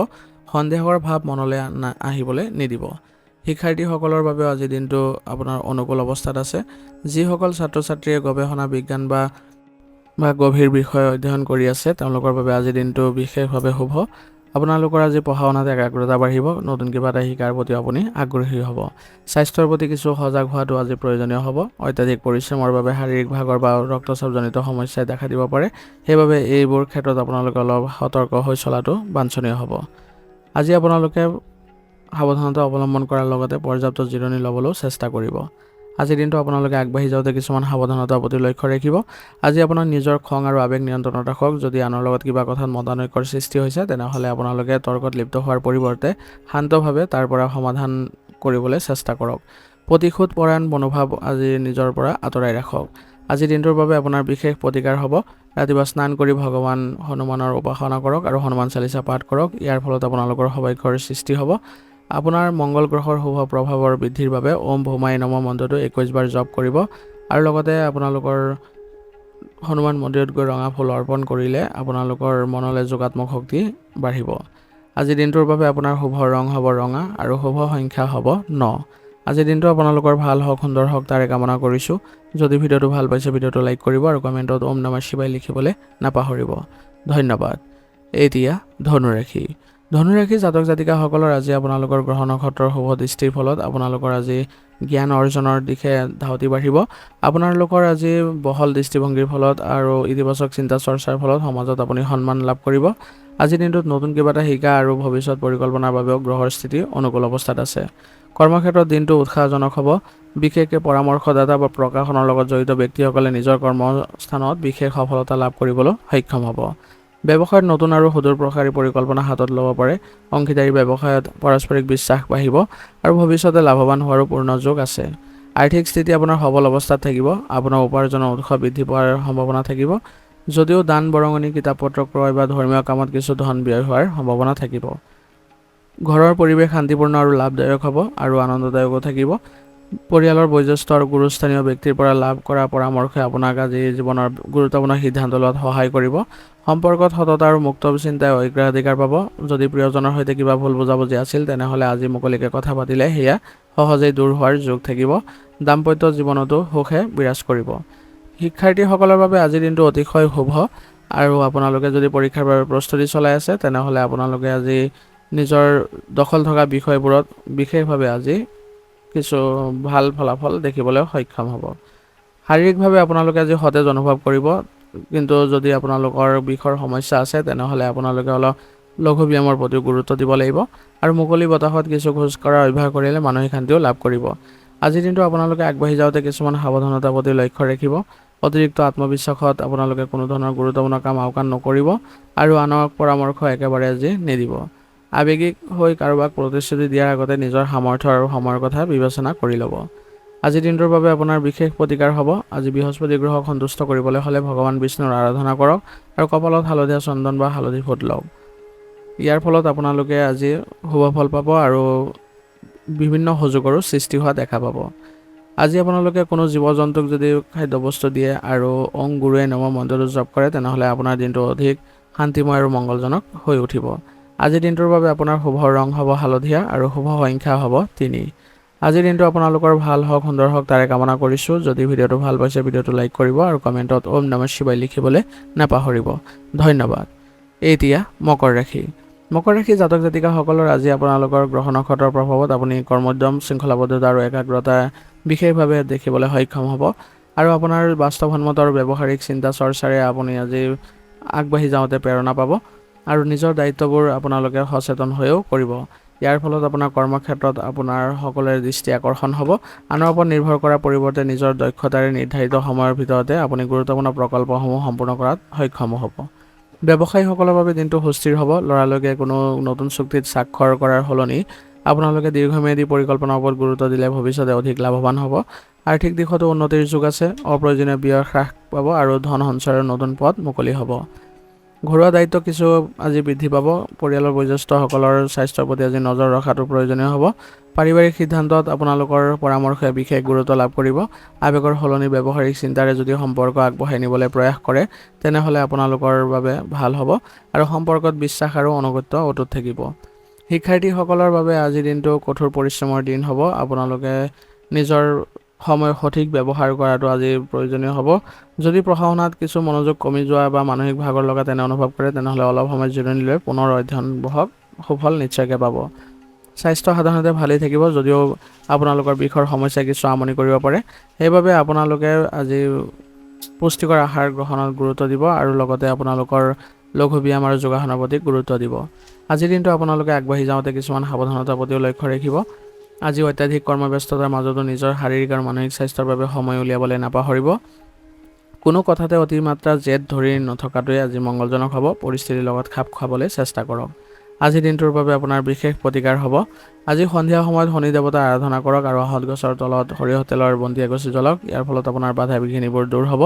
সন্দেহৰ ভাৱ মনলৈ আহিবলৈ নিদিব। শিক্ষাৰ্থীসকলৰ বাবেও আজি দিনটো আপোনাৰ অনুকূল অৱস্থাত আছে। যিসকল ছাত্ৰ ছাত্ৰীয়ে গৱেষণা বিজ্ঞান বা গভীৰ বিষয় অধ্যয়ন কৰি আছে তেওঁলোকৰ বাবে আজি দিনটো বিশেষভাৱে শুভ। আপোনালোকৰ আজি পঢ়া শুনাত একাগ্ৰতা বাঢ়িব। নতুন কিবা এটা শিকাৰ প্ৰতি আপুনি আগ্ৰহী হ'ব। স্বাস্থ্যৰ প্ৰতি কিছু সজাগ হোৱাটো আজি প্ৰয়োজনীয় হ'ব। অত্যাধিক পৰিশ্ৰমৰ বাবে শাৰীৰিক ভাগৰ বা ৰক্তচাপজনিত সমস্যাই দেখা দিব পাৰে। সেইবাবে এইবোৰ ক্ষেত্ৰত আপোনালোকে অলপ সতৰ্ক হৈ চলাটো বাঞ্ছনীয় হ'ব। আজি আপোনালোকে সাৱধানতা অৱলম্বন কৰাৰ লগতে পৰ্যাপ্ত জিৰণি ল'বলৈও চেষ্টা কৰিব। আজিৰ দিনটো আপোনালোকে আগবাঢ়ি যাওঁতে কিছুমান সাৱধানতাৰ প্ৰতি লক্ষ্য ৰাখিব। আজি আপোনাৰ নিজৰ খং আৰু আৱেগ নিয়ন্ত্ৰণত ৰাখক। যদি আনৰ লগত কিবা কথাত মতানৈক্যৰ সৃষ্টি হৈছে তেনেহ'লে আপোনালোকে তৰ্কত লিপ্ত হোৱাৰ পৰিৱৰ্তে শান্তভাৱে তাৰ পৰা সমাধান কৰিবলৈ চেষ্টা কৰক। প্ৰতিশোধ পৰায়ণ মনোভাৱ আজি নিজৰ পৰা আঁতৰাই ৰাখক। আজিৰ দিনটোৰ বাবে আপোনাৰ বিশেষ প্ৰতিকাৰ হ'ব। ৰাতিপুৱা স্নান কৰি ভগৱান হনুমানৰ উপাসনা কৰক আৰু হনুমান চালিচা পাঠ কৰক। ইয়াৰ ফলত আপোনালোকৰ সৌভাগ্যৰ সৃষ্টি হ'ব। আপোনাৰ মংগল গ্ৰহৰ শুভ প্ৰভাৱৰ বৃদ্ধিৰ বাবে ওম ভৌমাই নমঃ মন্ত্ৰটো 21 বাৰ জপ কৰিব আৰু লগতে আপোনালোকৰ হনুমান মন্দিৰত গৈ ৰঙা ফুল অৰ্পণ কৰিলে আপোনালোকৰ মনলৈ যোগাত্মক শক্তি বাঢ়িব। আজিৰ দিনটোৰ বাবে আপোনাৰ শুভ ৰং হ'ব ৰঙা আৰু শুভ সংখ্যা হ'ব 9। আজিৰ দিনটো আপোনালোকৰ ভাল হওক, সুন্দৰ হওক তাৰে কামনা কৰিছোঁ। যদি ভিডিঅ'টো ভাল পাইছে ভিডিঅ'টো লাইক কৰিব আৰু কমেণ্টত ওম নমঃ শিৱায় লিখিবলৈ নাপাহৰিব। ধন্যবাদ। এতিয়া ধনুৰাশি। ধনুৰাশি জাতক জাতিকাসকলৰ আজি আপোনালোকৰ গ্ৰহ নক্ষত্ৰৰ শুভ দৃষ্টিৰ ফলত আপোনালোকৰ আজি জ্ঞান অৰ্জনৰ দিশে ধাউতি বাঢ়িব। আপোনালোকৰ আজি বহল দৃষ্টিভংগীৰ ফলত আৰু ইতিবাচক চিন্তা চৰ্চাৰ ফলত সমাজত আপুনি সন্মান লাভ কৰিব। আজিৰ দিনটোত নতুন কিবা এটা শিকা আৰু ভৱিষ্যত পৰিকল্পনাৰ বাবেও গ্ৰহৰ স্থিতি অনুকূল অৱস্থাত আছে। কৰ্মক্ষেত্ৰত দিনটো উৎসাহজনক হ'ব। বিশেষকৈ পৰামৰ্শদাতা বা প্ৰকাশনৰ লগত জড়িত ব্যক্তিসকলে নিজৰ কৰ্মস্থানত বিশেষ সফলতা লাভ কৰিবলৈ সক্ষম হ'ব। ব্যৱসায়ত নতুন আৰু সুদূৰ প্ৰসাৰী পৰিকল্পনা হাতত ল'ব পাৰে। অংশীদাৰী ব্যৱসায়ত পাৰস্পৰিক বিশ্বাস বাঢ়িব আৰু ভৱিষ্যতে লাভৱান হোৱাৰো পূৰ্ণ যোগ আছে। আৰ্থিক স্থিতি আপোনাৰ সবল অৱস্থাত থাকিব। আপোনাৰ উপাৰ্জনৰ উৎস বৃদ্ধি পোৱাৰ সম্ভাৱনা থাকিব। যদিও দান বৰঙণি, কিতাপ পত্ৰ ক্ৰয় বা ধৰ্মীয় কামত কিছু ধন ব্যয় হোৱাৰ সম্ভাৱনা থাকিব। ঘৰৰ পৰিৱেশ শান্তিপূৰ্ণ আৰু লাভদায়ক হ'ব আৰু আনন্দদায়কো থাকিব। পৰিয়ালৰ বয়োজ্যেষ্ঠ আৰু গুৰুস্থানীয় ব্যক্তিৰ পৰা লাভ কৰা পৰামৰ্শই আপোনাক আজি জীৱনৰ গুৰুত্বপূৰ্ণ সিদ্ধান্ত লোৱাত সহায় কৰিব। সম্পৰ্কত সততা আৰু মুক্ত চিন্তাই অগ্ৰাধিকাৰ পাব। যদি প্ৰিয়জনৰ সৈতে কিবা ভুল বুজাবুজি আছিল তেনেহ'লে আজি মুকলিকে কথা পাতিলে সেয়া সহজেই দূৰ হোৱাৰ যোগ থাকিব। দাম্পত্য জীৱনতো সুখে বিৰাজ কৰিব। শিক্ষাৰ্থীসকলৰ বাবে আজিৰ দিনটো অতিশয় শুভ আৰু আপোনালোকে যদি পৰীক্ষাৰ বাবে প্ৰস্তুতি চলাই আছে তেনেহ'লে আপোনালোকে আজি নিজৰ দখল থকা বিষয়বোৰত বিশেষভাৱে আজি কিছু ভাল ফলাফল দেখিবলৈ সক্ষম হ'ব। শাৰীৰিকভাৱে আপোনালোকে আজি সতেজ অনুভৱ কৰিব। কিন্তু যদি আপোনালোকৰ বিষৰ সমস্যা আছে তেনেহ'লে আপোনালোকে অলপ লঘু ব্যায়ামৰ প্ৰতি গুৰুত্ব দিব লাগিব আৰু মুকলি বতাহত কিছু খোজ কঢ়াৰ অভ্যাস কৰিলে মানসিক শান্তিও লাভ কৰিব। আজিৰ দিনটো আপোনালোকে আগবাঢ়ি যাওঁতে কিছুমান সাৱধানতাৰ প্ৰতি লক্ষ্য ৰাখিব। অতিৰিক্ত আত্মবিশ্বাসত আপোনালোকে কোনো ধৰণৰ গুৰুত্বপূৰ্ণ কাম আওকাণ নকৰিব আৰু আনৰ পৰামৰ্শ একেবাৰে আজি নিদিব। আৱেগিক হৈ কাৰোবাক প্ৰতিশ্ৰুতি দিয়াৰ আগতে নিজৰ সামৰ্থ্য আৰু সময়ৰ কথা বিবেচনা কৰি ল'ব। আজিৰ দিনটোৰ বাবে আপোনাৰ বিশেষ প্ৰতিকাৰ হ'ব। আজি বৃহস্পতি গ্ৰহক সন্তুষ্ট কৰিবলৈ হ'লে ভগৱান বিষ্ণুৰ আৰাধনা কৰক আৰু কপালত হালধীয়া চন্দন বা হালধি ফুট লওক। ইয়াৰ ফলত আপোনালোকে আজি শুভ ফল পাব আৰু বিভিন্ন সুযোগৰো সৃষ্টি হোৱা দেখা পাব। আজি আপোনালোকে কোনো জীৱ জন্তুক যদি খাদ্যবস্তু দিয়ে আৰু ওম গুৰুৱে নমঃ মন্ত্ৰটো জপ কৰে তেনেহ'লে আপোনাৰ দিনটো অধিক শান্তিময় আৰু মংগলজনক হৈ উঠিব। আজিৰ দিনটোৰ বাবে আপোনাৰ শুভ ৰং হ'ব হালধীয়া আৰু শুভ সংখ্যা হ'ব 3। আজিৰ দিনটো আপোনালোকৰ ভাল হওক, সুন্দৰ হওক তাৰে কামনা কৰিছোঁ। যদি ভিডিঅ'টো ভাল পাইছে ভিডিঅ'টো লাইক কৰিব আৰু কমেণ্টত ওম নমঃ শিৱায় লিখিবলৈ নাপাহৰিব। ধন্যবাদ। এতিয়া মকৰ ৰাশি। মকৰ ৰাশি জাতক জাতিকাসকলৰ আজি আপোনালোকৰ গ্ৰহ নক্ষত্ৰৰ প্ৰভাৱত আপুনি কৰ্মোদ্যম, শৃংখলাবদ্ধতা আৰু একাগ্ৰতা বিশেষভাৱে দেখিবলৈ সক্ষম হ'ব আৰু আপোনাৰ বাস্তৱসন্মত আৰু ব্যৱহাৰিক চিন্তা চৰ্চাৰে আপুনি আজি আগবাঢ়ি যাওঁতে প্ৰেৰণা পাব আৰু নিজৰ দায়িত্ববোৰ আপোনালোকে সচেতন হৈও কৰিব। ইয়াৰ ফলত আপোনাৰ কৰ্মক্ষেত্ৰত আপোনাৰ সকলোৰে দৃষ্টি আকৰ্ষণ হ'ব। আনৰ ওপৰত নিৰ্ভৰ কৰাৰ পৰিৱৰ্তে নিজৰ দক্ষতাৰে নিৰ্ধাৰিত সময়ৰ ভিতৰতে আপুনি গুৰুত্বপূৰ্ণ প্ৰকল্পসমূহ সম্পূৰ্ণ কৰাত সক্ষম হ'ব। ব্যৱসায়ীসকলৰ বাবে দিনটো সুস্থিৰ হ'ব। লৰালৰিকৈ কোনো নতুন চুক্তিত স্বাক্ষৰ কৰাৰ সলনি আপোনালোকে দীৰ্ঘম্যাদী পৰিকল্পনাৰ ওপৰত গুৰুত্ব দিলে ভৱিষ্যতে অধিক লাভৱান হ'ব। আৰ্থিক দিশতো উন্নতিৰ যুগ আছে। অপ্ৰয়োজনীয় ব্যয় হ্ৰাস পাব আৰু ধন সঞ্চয়ৰ নতুন পথ মুকলি হ'ব। ঘৰুৱা দায়িত্ব কিছু আজি বৃদ্ধি পাব। পৰিয়ালৰ বয়োজ্যেষ্ঠসকলৰ স্বাস্থ্যৰ প্ৰতি আজি নজৰ ৰখাটো প্ৰয়োজনীয় হ'ব। পাৰিবাৰিক সিদ্ধান্তত আপোনালোকৰ পৰামৰ্শই বিশেষ গুৰুত্ব লাভ কৰিব। আৱেগৰ সলনি ব্যৱহাৰিক চিন্তাৰে যদি সম্পৰ্ক আগবঢ়াই নিবলৈ প্ৰয়াস কৰে তেনেহ'লে আপোনালোকৰ বাবে ভাল হ'ব আৰু সম্পৰ্কত বিশ্বাস আৰু অনুগত্য অটুট থাকিব। শিক্ষাৰ্থীসকলৰ বাবে আজিৰ দিনটো কঠোৰ পৰিশ্ৰমৰ দিন হ'ব। আপোনালোকে নিজৰ সময় সঠিক ব্যৱহাৰ কৰাটো আজি প্ৰয়োজনীয় হ'ব। যদি পঢ়া শুনাত কিছু মনোযোগ কমি যোৱা বা মানসিক ভাগৰ লগা তেনে অনুভৱ কৰে তেনেহ'লে অলপ সময় জিৰণি লৈ পুনৰ অধ্যয়ন বহক। সুফল নিশ্চয়কৈ পাব। স্বাস্থ্য সাধাৰণতে ভালেই থাকিব যদিও আপোনালোকৰ বিষৰ সমস্যাই কিছু আমনি কৰিব পাৰে। সেইবাবে আপোনালোকে আজি পুষ্টিকৰ আহাৰ গ্ৰহণত গুৰুত্ব দিব আৰু লগতে আপোনালোকৰ লঘু ব্যায়াম আৰু যোগাসনৰ প্ৰতি গুৰুত্ব দিব। আজিৰ দিনটো আপোনালোকে আগবাঢ়ি যাওঁতে কিছুমান সাৱধানতাৰ প্ৰতিও লক্ষ্য ৰাখিব। আজি অত্যাধিক কৰ্মব্যস্ততাৰ মাজতো নিজৰ শাৰীৰিক আৰু মানসিক স্বাস্থ্যৰ বাবে সময় উলিয়াবলৈ নাপাহৰিব। কোনো কথাতে অতিমাত্ৰা জেদ ধৰি নথকাটোৱে আজি মংগলজনক হ'ব। পৰিস্থিতিৰ লগত খাপ খুৱাবলৈ চেষ্টা কৰক। আজি দিনটোৰ বাবে আপোনাৰ বিশেষ প্ৰতিকাৰ হ'ব। আজি সন্ধিয়া সময়ত শনি দেৱতাৰ আৰাধনা কৰক আৰু আহত গছৰ তলত সৰিয়হ তেলৰ বন্তি এগছি জ্বলাওক। ইয়াৰ ফলত আপোনাৰ বাধা বিঘিনিবোৰ দূৰ হ'ব।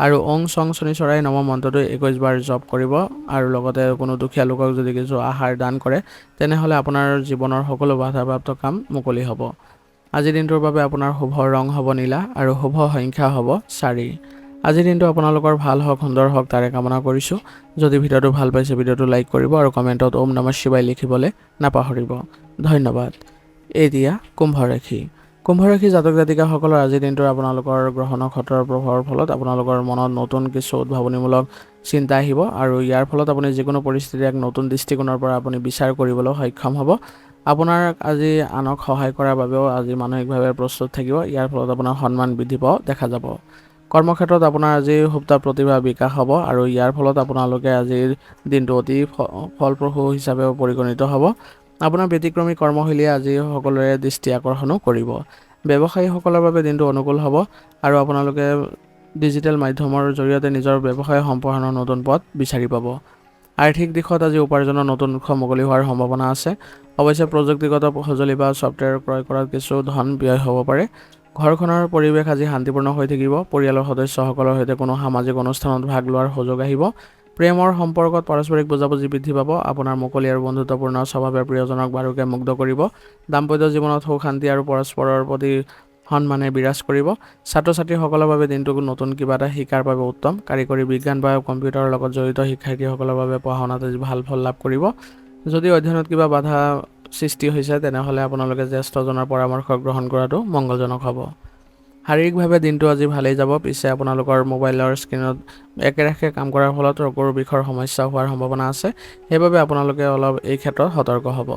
আৰু ওং চং শনিচৰাই নম মন্ত্ৰটো 21 বাৰ জপ কৰিব আৰু লগতে কোনো দুখীয়া লোকক যদি কিছু আহাৰ দান কৰে তেনেহ'লে আপোনাৰ জীৱনৰ সকলো বাধাপ্ৰাপ্ত কাম মুকলি হ'ব। আজিৰ দিনটোৰ বাবে আপোনাৰ শুভ ৰং হ'ব নীলা আৰু শুভ সংখ্যা হ'ব 4। আজিৰ দিনটো আপোনালোকৰ ভাল হওক, সুন্দৰ হওক তাৰে কামনা কৰিছোঁ। যদি ভিডিঅ'টো ভাল পাইছে ভিডিঅ'টো লাইক কৰিব আৰু কমেণ্টত ওম নমঃ শিৱায় লিখিবলৈ নাপাহৰিব। ধন্যবাদ। এতিয়া কুম্ভ ৰাশি। কুম্ভ ৰাশি জাতক জাতিকাসকলৰ আজিৰ দিনটোৰ আপোনালোকৰ গ্ৰহ নক্ষত্ৰৰ প্ৰভাৱৰ ফলত আপোনালোকৰ মনত নতুন কিছু উদ্ভাৱনীমূলক চিন্তা আহিব আৰু ইয়াৰ ফলত আপুনি যিকোনো পৰিস্থিতি এক নতুন দৃষ্টিকোণৰ পৰা আপুনি বিচাৰ কৰিবলৈ সক্ষম হ'ব। আপোনাৰ আজি আনক সহায় কৰাৰ বাবেও আজি মানসিকভাৱে প্ৰস্তুত থাকিব। ইয়াৰ ফলত আপোনাৰ সন্মান বৃদ্ধি পোৱা দেখা যাব। কৰ্মক্ষেত্ৰত আপোনাৰ আজি সুপ্ত প্ৰতিভা বিকাশ হ'ব আৰু ইয়াৰ ফলত আপোনালোকে আজিৰ দিনটো অতি ফলপ্ৰসূ হিচাপে পৰিগণিত হ'ব। আপোনাৰ ব্যতিক্ৰমী কৰ্মশৈলীয়ে আজি সকলোৰে দৃষ্টি আকৰ্ষণো কৰিব। ব্যৱসায়ীসকলৰ বাবে দিনটো অনুকূল হ'ব আৰু আপোনালোকে ডিজিটেল মাধ্যমৰ জৰিয়তে নিজৰ ব্যৱসায় সম্প্ৰসাৰণৰ নতুন পথ বিচাৰি পাব। আৰ্থিক দিশত আজি উপাৰ্জনৰ নতুন উৎস মুকলি হোৱাৰ সম্ভাৱনা আছে। অৱশ্যে প্ৰযুক্তিগত সঁজুলি বা ছফ্টৱেৰ ক্ৰয় কৰাত কিছু ধন ব্যয় হ'ব পাৰে। ঘৰখনৰ পৰিৱেশ আজি শান্তিপূৰ্ণ হৈ থাকিব। পৰিয়ালৰ সদস্যসকলৰ সৈতে কোনো সামাজিক অনুষ্ঠানত ভাগ লোৱাৰ সুযোগ আহিব। প্ৰেমৰ সম্পৰ্কত পাৰস্পৰিক বুজাবুজি বৃদ্ধি পাব। আপোনাৰ মুকলি আৰু বন্ধুত্বপূৰ্ণ স্বভাৱে প্ৰিয়জনক বাৰুকে মুগ্ধ কৰিব। দাম্পত্য জীৱনত সুখ শান্তি আৰু পৰস্পৰৰ প্ৰতি সন্মানে বিৰাজ কৰিব। ছাত্ৰ ছাত্ৰীসকলৰ বাবে দিনটো নতুন কিবা এটা শিকাৰ বাবে উত্তম। কাৰিকৰী বিজ্ঞান বা কম্পিউটাৰৰ লগত জড়িত শিক্ষাৰ্থীসকলৰ বাবে পঢ়া শুনাত ভাল ফল লাভ কৰিব। যদি অধ্যয়নত কিবা বাধা সৃষ্টি হৈছে তেনেহ'লে আপোনালোকে জ্যেষ্ঠজনৰ পৰামৰ্শ গ্ৰহণ কৰাটো মংগলজনক হ'ব। শাৰীৰিকভাৱে দিনটো আজি ভালেই যাব। পিছে আপোনালোকৰ মোবাইলৰ স্ক্ৰীণত একেৰাশে কাম কৰাৰ ফলত চকুৰ বিষৰ সমস্যা হোৱাৰ সম্ভাৱনা আছে। সেইবাবে আপোনালোকে অলপ এই ক্ষেত্ৰত সতৰ্ক হ'ব।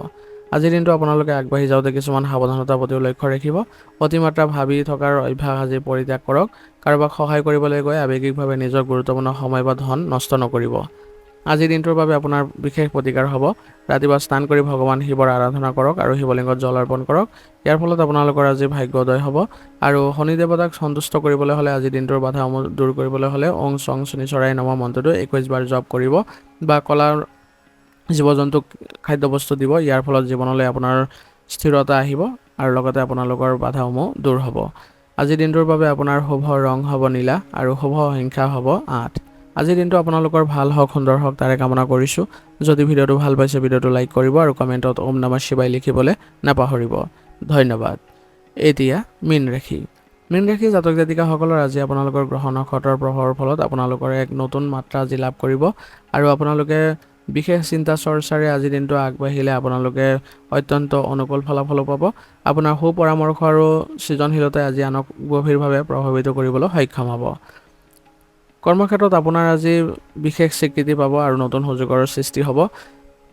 আজিৰ দিনটো আপোনালোকে আগবাঢ়ি যাওঁতে কিছুমান সাৱধানতাৰ প্ৰতিও লক্ষ্য ৰাখিব। অতিমাত্ৰা ভাবি থকাৰ অভ্যাস আজি পৰিত্যাগ কৰক। কাৰোবাক সহায় কৰিবলৈ গৈ আৱেগিকভাৱে নিজৰ গুৰুত্বপূৰ্ণ সময় বা ধন নষ্ট নকৰিব। আজিৰ দিনটোৰ বাবে আপোনাৰ বিশেষ প্ৰতিকাৰ হ'ব। ৰাতিপুৱা স্নান কৰি ভগৱান শিৱৰ আৰাধনা কৰক আৰু শিৱলিংগত জল অৰ্পণ কৰক। ইয়াৰ ফলত আপোনালোকৰ আজি ভাগ্যোদয় হ'ব। আৰু শনি দেৱতাক সন্তুষ্ট কৰিবলৈ হ'লে আজিৰ দিনটোৰ বাধাসমূহ দূৰ কৰিবলৈ হ'লে ওং চং শনিচৰাই নম মন্ত্ৰটো 21 বাৰ জপ কৰিব বা কলা জীৱ জন্তুক খাদ্যবস্তু দিব। ইয়াৰ ফলত জীৱনলৈ আপোনাৰ স্থিৰতা আহিব আৰু লগতে আপোনালোকৰ বাধাসমূহ দূৰ হ'ব। আজিৰ দিনটোৰ বাবে আপোনাৰ শুভ ৰং হ'ব নীলা আৰু শুভ সংখ্যা হ'ব 8। আজিৰ দিনটো আপোনালোকৰ ভাল হওক, সুন্দৰ হওক তাৰে কামনা কৰিছোঁ। যদি ভিডিঅ'টো ভাল পাইছে ভিডিঅ'টো লাইক কৰিব আৰু কমেণ্টত ওম নমঃ শিৱায় লিখিবলৈ নাপাহৰিব। ধন্যবাদ। এতিয়া মীন ৰাশি। মীন ৰাশি জাতক জাতিকাসকলৰ আজি আপোনালোকৰ গ্ৰহ নক্ষত্ৰৰ প্ৰভাৱৰ ফলত আপোনালোকৰ এক নতুন মাত্ৰা আজি লাভ কৰিব আৰু আপোনালোকে বিশেষ চিন্তা চৰ্চাৰে আজিৰ দিনটো আগবাঢ়িলে আপোনালোকে অত্যন্ত অনুকূল ফলাফলো পাব। আপোনাৰ সুপৰামৰ্শ আৰু সৃজনশীলতাই আজি আনক গভীৰভাৱে প্ৰভাৱিত কৰিবলৈ সক্ষম হ'ব। কৰ্মক্ষেত্ৰত আপোনাৰ আজি বিশেষ স্বীকৃতি পাব আৰু নতুন সুযোগৰ সৃষ্টি হ'ব।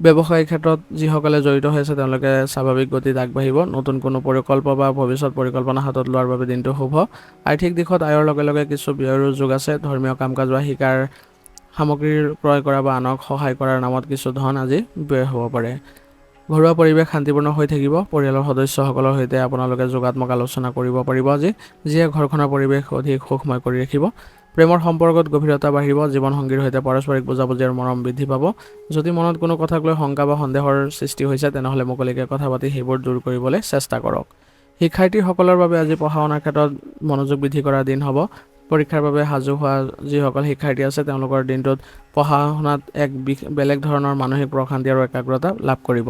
ব্যৱসায়িক ক্ষেত্ৰত যিসকলে জড়িত হৈ আছে তেওঁলোকে স্বাভাৱিক গতিত আগবাঢ়িব। নতুন কোনো পৰিকল্প বা ভৱিষ্যত পৰিকল্পনা হাতত লোৱাৰ বাবে দিনটো শুভ। আৰ্থিক দিশত আয়ৰ লগে লগে কিছু ব্যয়ৰো যোগ আছে। ধৰ্মীয় কাম কাজ বা শিকাৰ সামগ্ৰীৰ ক্ৰয় কৰা বা আনক সহায় কৰাৰ নামত কিছু ধন আজি ব্যয় হ'ব পাৰে। ঘৰুৱা পৰিৱেশ শান্তিপূৰ্ণ হৈ থাকিব। পৰিয়ালৰ সদস্যসকলৰ সৈতে আপোনালোকে যোগাত্মক আলোচনা কৰিব পাৰিব আজি, যিয়ে ঘৰখনৰ পৰিৱেশ অধিক সুখময় কৰি ৰাখিব। প্ৰেমৰ সম্পৰ্কত গভীৰতা বাঢ়িব। জীৱনসংগীৰ সৈতে পাৰস্পৰিক বুজাবুজি আৰু মৰম বৃদ্ধি পাব। যদি মনত কোনো কথাক লৈ শংকা বা সন্দেহৰ সৃষ্টি হৈছে তেনেহ'লে মুকলিকৈ কথা পাতি সেইবোৰ দূৰ কৰিবলৈ চেষ্টা কৰক। শিক্ষাৰ্থীসকলৰ বাবে আজি পঢ়া শুনাৰ ক্ষেত্ৰত মনোযোগ বৃদ্ধি কৰাৰ দিন হ'ব। পৰীক্ষাৰ বাবে সাজু হোৱা যিসকল শিক্ষাৰ্থী আছে তেওঁলোকৰ দিনটোত পঢ়া শুনাত এক বেলেগ ধৰণৰ মানসিক প্ৰশান্তি আৰু একাগ্ৰতা লাভ কৰিব।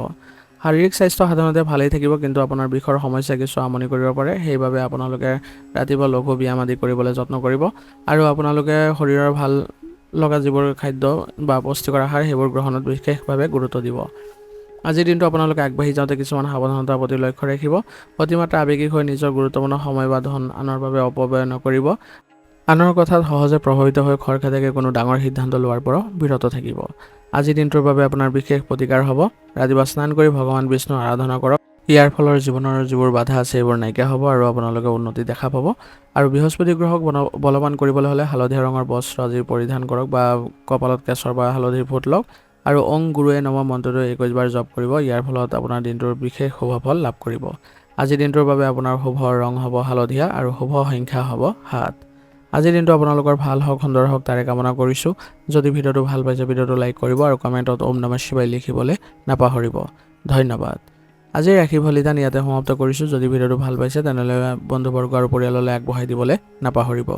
শাৰীৰিক স্বাস্থ্য সাধাৰণতে ভালেই থাকিব, কিন্তু আপোনাৰ বিষৰ সমস্যাই কিছু আমনি কৰিব পাৰে। সেইবাবে আপোনালোকে ৰাতিপুৱা লঘু ব্যায়াম আদি কৰিবলৈ যত্ন কৰিব আৰু আপোনালোকে শৰীৰৰ ভাল লগা যিবোৰ খাদ্য বা পুষ্টিকৰ আহাৰ সেইবোৰ গ্ৰহণত বিশেষভাৱে গুৰুত্ব দিব। আজিৰ দিনটো আপোনালোকে আগবাঢ়ি যাওঁতে কিছুমান সাৱধানতাৰ প্ৰতি লক্ষ্য ৰাখিব। অতিমাত্ৰা আৱেগিক হৈ নিজৰ গুৰুত্বপূৰ্ণ সময় বা ধন আনৰ বাবে অপব্যয় নকৰিব। আনৰ কথাত সহজে প্ৰভাৱিত হৈ খৰখেদাকে কোনো ডাঙৰ সিদ্ধান্ত লোৱাৰ পৰা বিৰত থাকিব। আজিৰ দিনটোৰ বাবে আপোনাৰ বিশেষ প্ৰতিকাৰ হ'ব। ৰাতিপুৱা স্নান কৰি ভগৱান বিষ্ণুৰ আৰাধনা কৰক। ইয়াৰ ফলৰ জীৱনৰ যিবোৰ বাধা আছে সেইবোৰ নাইকিয়া হ'ব আৰু আপোনালোকে উন্নতি দেখা পাব। আৰু বৃহস্পতি গ্ৰহক বলৱান কৰিবলৈ হ'লে হালধীয়া ৰঙৰ বস্ত্ৰ আজি পৰিধান কৰক বা কপালত কেশৰ বা হালধিৰ ফুট লওক আৰু ওং গুৰুৱে নম মন্ত্ৰটো 21 বাৰ জপ কৰিব। ইয়াৰ ফলত আপোনাৰ দিনটোৰ বিশেষ শুভ ফল লাভ কৰিব। আজিৰ দিনটোৰ বাবে আপোনাৰ শুভ ৰং হ'ব হালধীয়া আৰু শুভ সংখ্যা হ'ব 7। আজিৰ দিনটো আপোনালোকৰ ভাল হওক, সুন্দৰ হওক তাৰে কামনা কৰিছোঁ। যদি ভিডিঅ'টো ভাল পাইছে ভিডিঅ'টো লাইক কৰিব আৰু কমেণ্টত ওম নমঃ শিৱায় লিখিবলৈ নাপাহৰিব। ধন্যবাদ। আজিৰ ৰাশি ফলিতান ইয়াতে সমাপ্ত কৰিছোঁ। যদি ভিডিঅ'টো ভাল পাইছে তেনেহ'লে বন্ধুবৰ্গ আৰু পৰিয়াললৈ আগবঢ়াই দিবলৈ নাপাহৰিব।